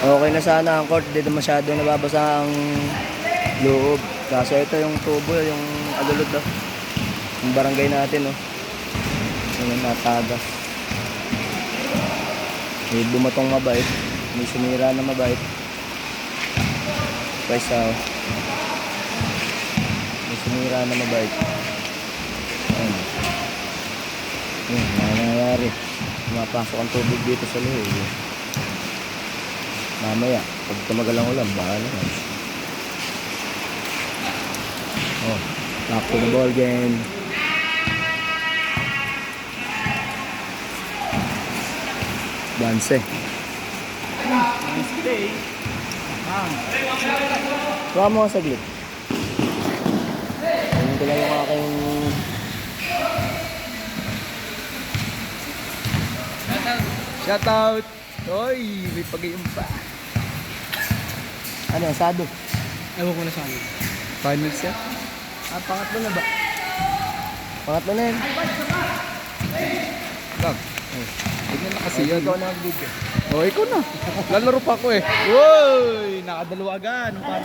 Okay na sana ang court, dito masyado nababasa ang loob. Kaso ito yung tubo, yung agulod daw. Yung barangay natin, oh. Yung natagas. May bumatong mabait. May sumira na mabait. Kaysa, oh. May sumira na mabait. Ayan. Ayan, nangyayari. Pumapasok ang tubig dito sa loob. Mamaya, pag tumagal ang ulan, baka naman. Oh, back to the ball game. Danse. Tuwa mo ka saglit. Ayun ko lang yung aking... Shout out! Oy, may pag-iim pa. Ano, asado? Ewan ko na sa amin. Final set? Pangatlo na ba? Pangatlo na yun. Dog. Tignan na kasi yun. Ikaw na mag-video. Oh, ikaw na. Lalaro pa ako eh. Woy! Nakadalawa agad. Para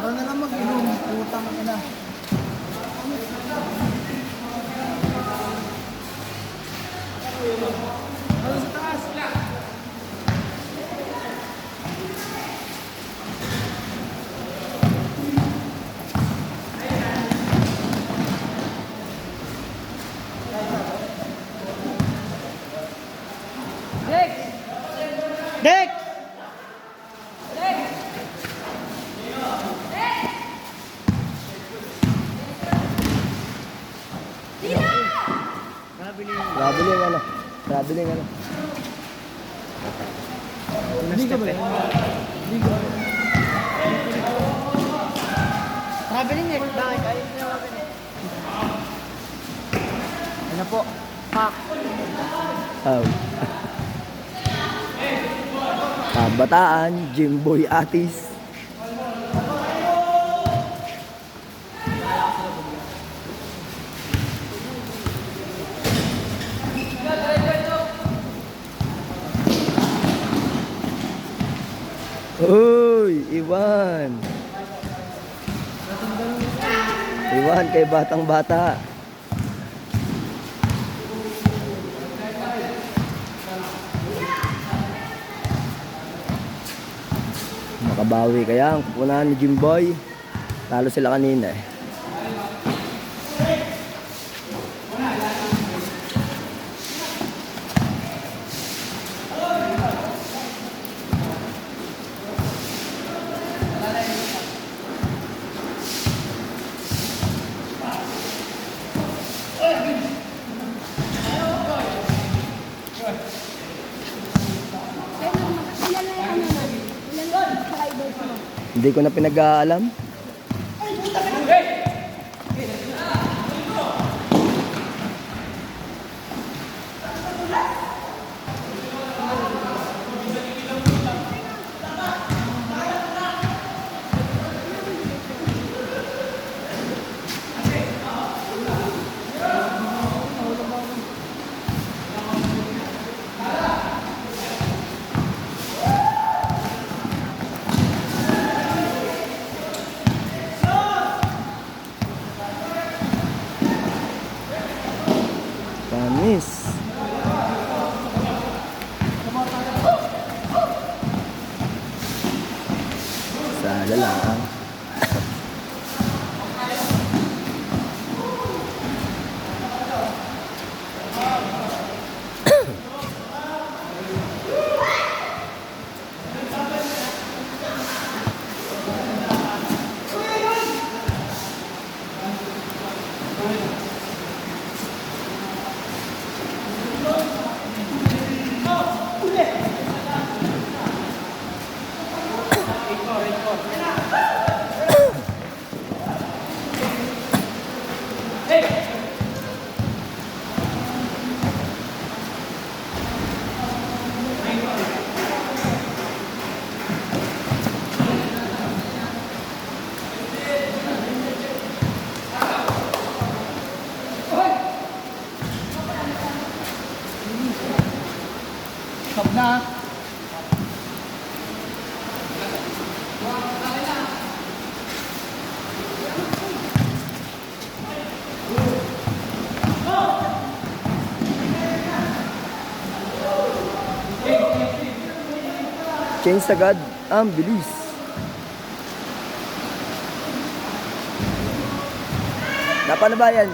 na lang mag-inom. Utang ka na. Dex! Traveling ano? Traveling ano? Liga ba yan? Liga. Traveling eh. Bakit? Ayun na natin eh. Ano po? Pak. Oh. Kabataan, Jimboy Atis. Uy, Iwan. Iwan kay batang bata. Makabawi kaya ang kupunan ni Jimboy. Talo sila kanina eh. Hindi ko na pinag-aalam. Panis. Sala lang. Change agad. Ang bilis. Dapat na ba yan?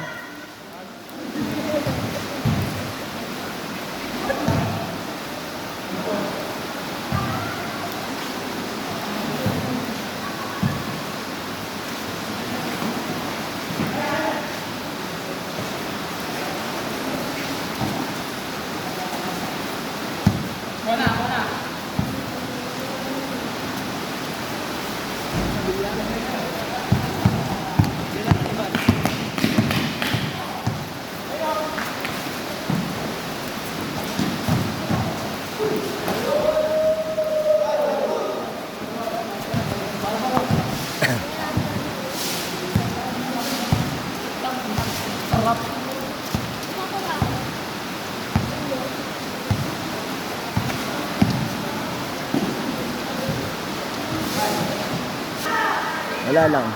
Wala lang.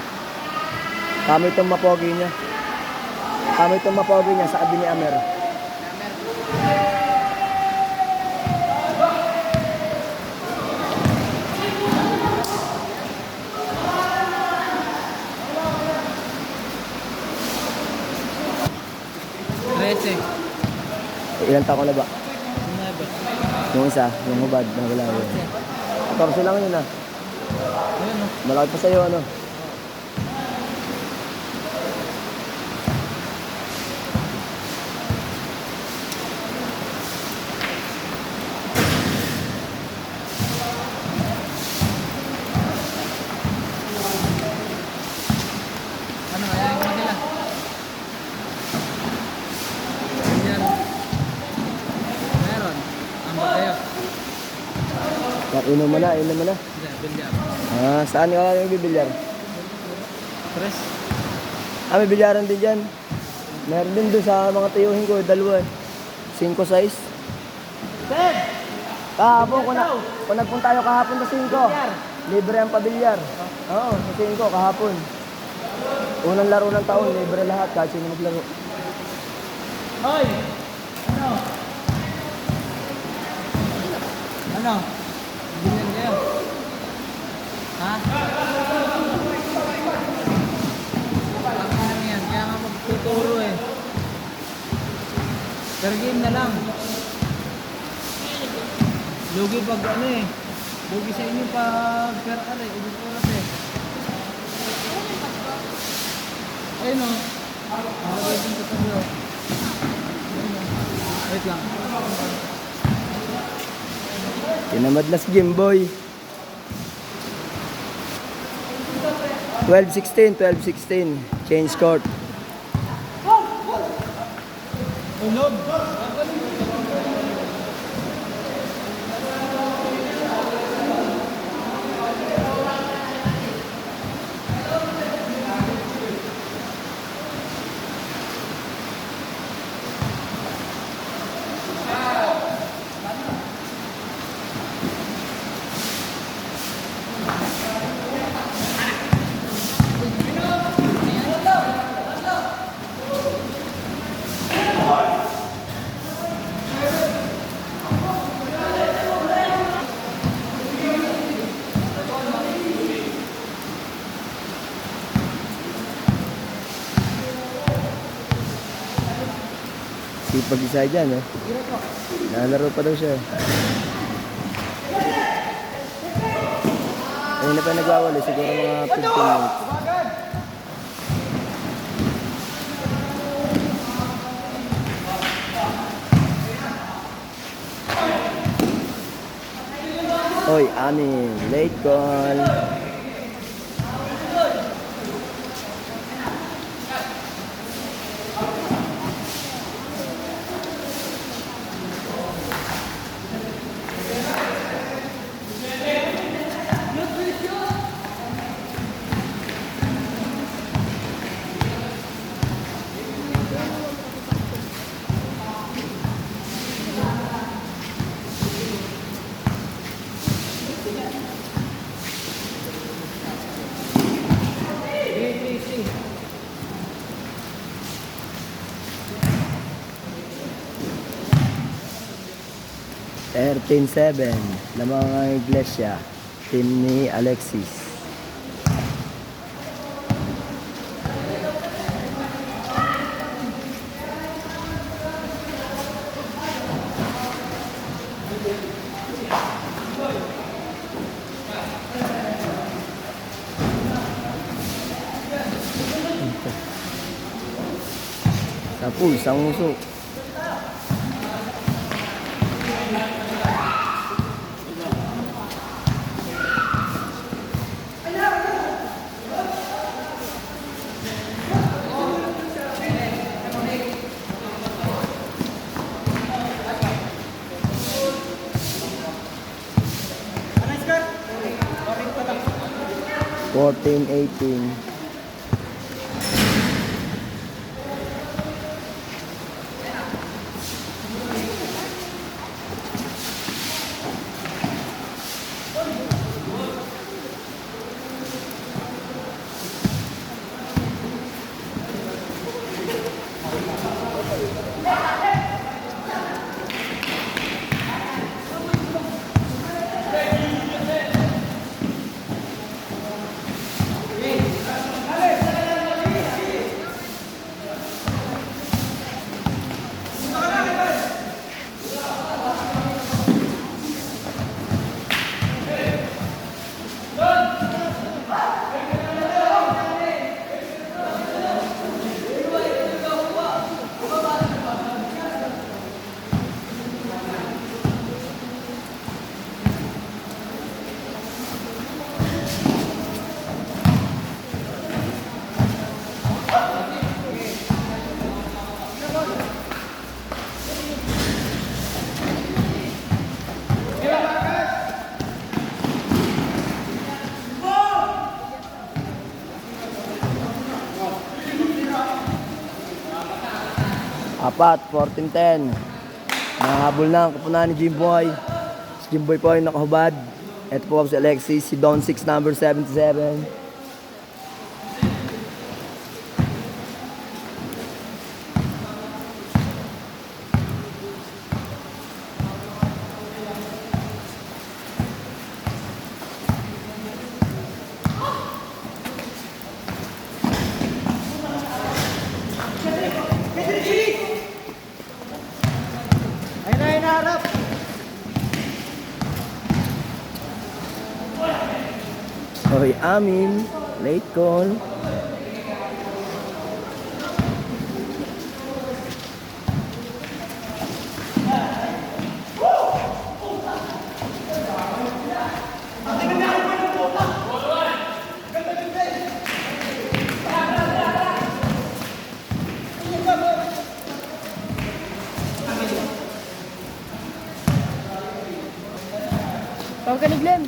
Kami itong mapogi niya. Kami itong mapogi niya sa ni Amer. Ilan taon ko na ba? Yung isa, yung hubad, na wala yun. 14 lang yun ah. Malaki pa sa'yo ano. Ano, ayaw mo nila? Yan. Meron. Ambot kayo. Inom mo na, inom mo na. Hindi, bilyar. Ah, saan ka yung bibilyar? Tres. Ah, may bilyaran din dyan. Meron din doon sa mga tiyuhin ko, dalawa. 5 size. Ted! Kahapon, kung nagpunta tayo kahapon sa 5. Libre ang pabilyar. Oo, sa 5 kahapon. Unang laro ng taon, libre lahat kahit sino maglaro. Hoy! Ano? Ano? Bilyan kayo. Ha? Ano yan? Kaya nga magtuturo eh. Per game na lang. Lugi pag ano eh. Lugi sa inyo pag per ano eh. Ubus oras eh. Ayun o. Malagay din sa tabi o. Wait lang. Tinamad na si Jimboy. 12-16, 12-16. Change court. Ulog! Sipag isa dyan eh. Nalaro pa daw siya. Ayun na pa nagwawali, siguro mga 15 minutes. Oy, amin. Late call. 13-7. Lamang Iglesia. Team ni Alexis. Sapu, isang uso. Fourteen, 18. Apat, 14-10. Nahabol na ang kapunan ni Jimboy. Si Jimboy po ay nakahubad. Ito po si Alexis, si Don 6, number 77. Hoy, amin. Late call. Tawag ka ni Glenn.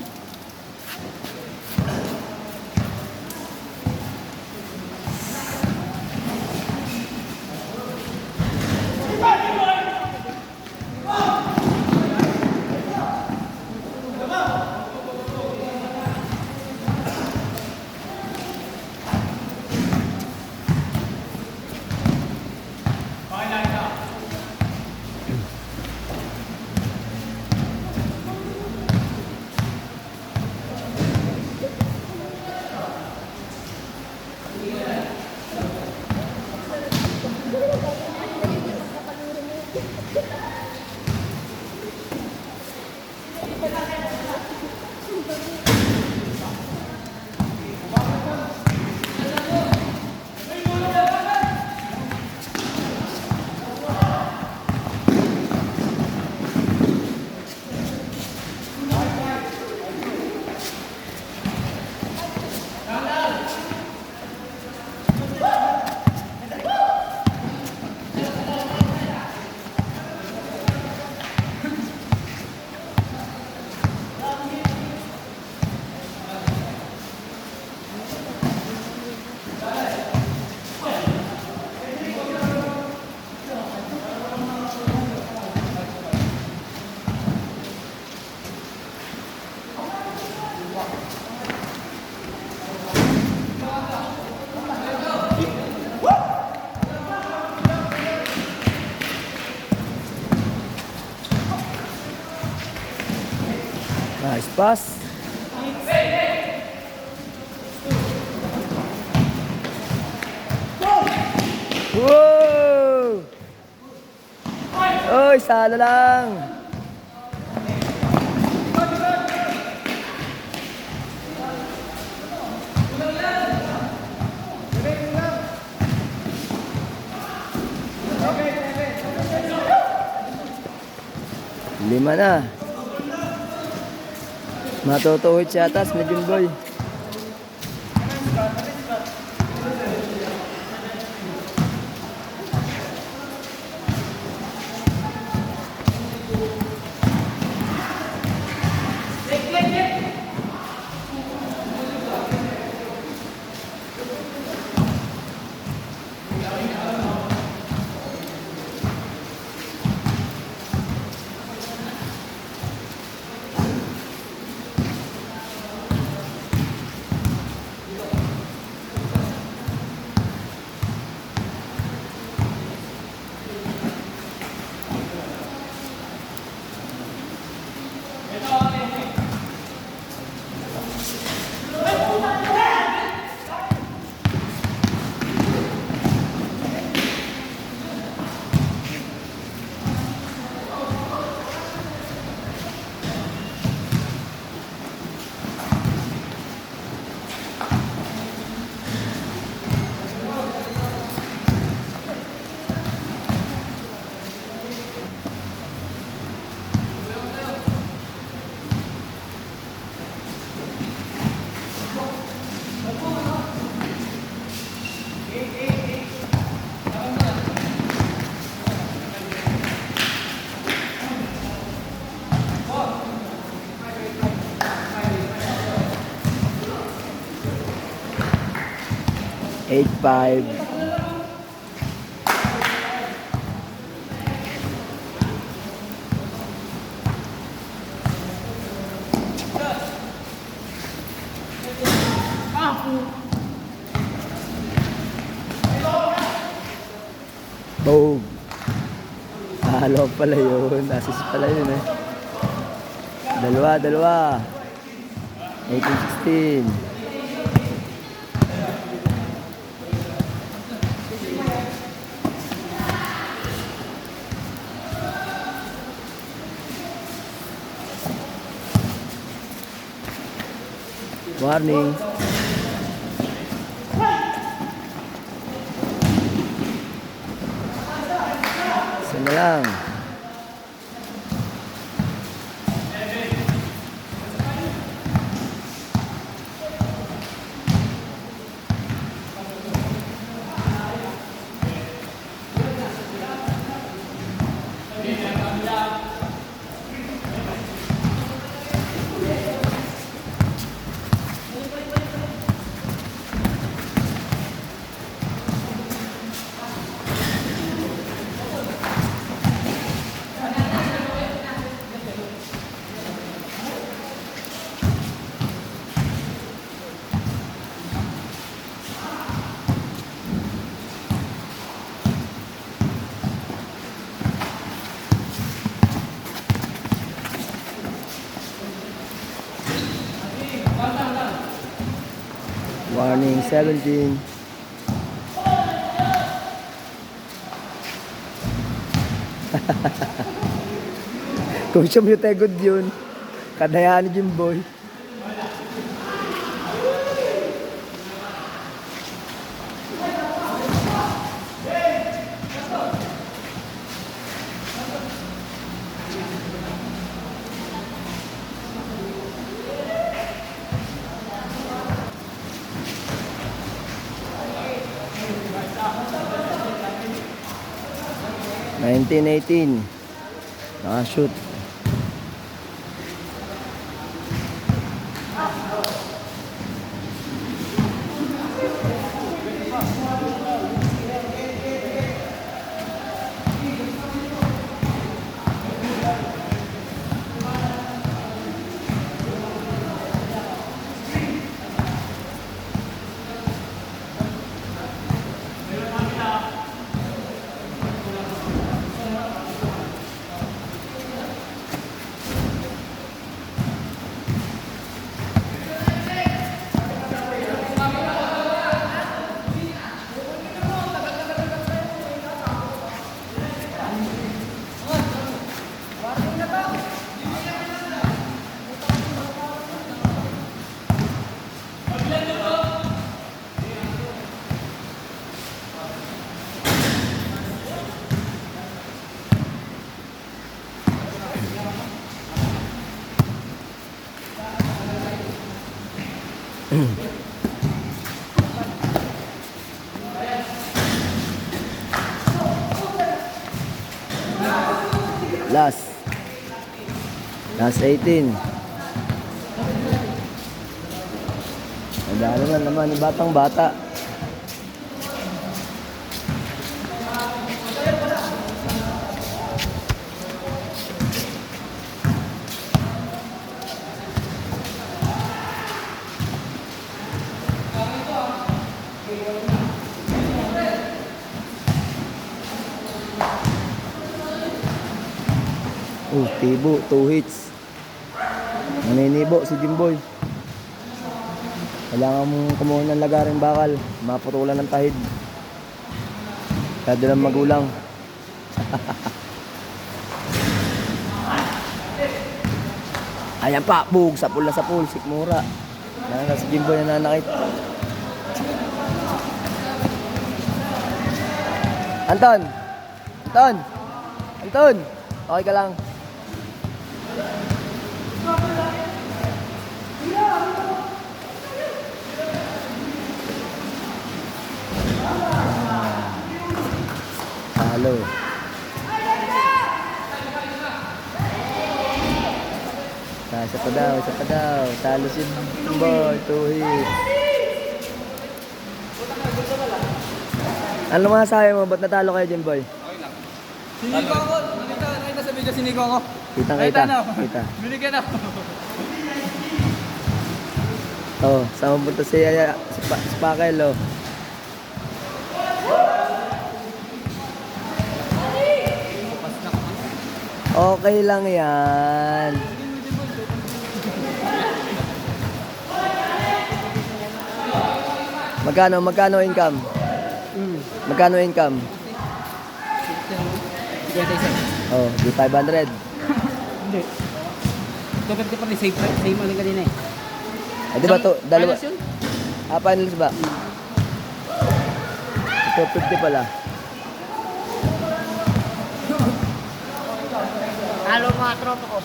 Nice pass. Wow! Oy, sala lang. Lima na. Matutuhit siya atas, Medium Boy. Eight, 5. Boom. Halo pala yun. Assist pala yun eh. Dalawa. 18-16. Warning. Isa na lang. Warning 17. Kung siya mo tegod yun, kadayaan ni Jimboy. Nineteen, 18. Nakashoot. Last. Last 18. Nadalo na naman yung batang bata. Oh, Tibo, 2 hits. Naninibo si Jimboy. Kailangan mong kumuha ng lagaring bakal. Maputulan ng tahid. Kaya lang magulang. Ayan pa, bug, sapul na sapul, sikmura. Yan na si Jimboy na nanakit. Anton! Anton! Anton! Okay ka lang. Halo. Isa pa daw, isa pa daw. Talo si Boy, 2 hits. Ano masasabi mo? Ba't natalo kayo, Jimboy? Siniko ako. Nakita sa video, siniko ako. Kita. Kita. Binigyan ako. Oh, sama mo to si Pakel, oh. Okay lang yan. Magkano income? Magkano income? 57. Oh, di 500. Hindi. 250 pa rin. Same ulit kanina eh. Eh, di ba to? Dalawa. Finals yun? Finals ba? 250 pala. Halo mga tropa ko.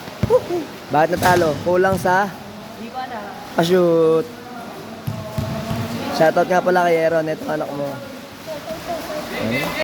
Bakit natalo? Kulang sa Hindi ko alam. pa-shoot. Shoutout nga pala kay Aaron, itong anak mo.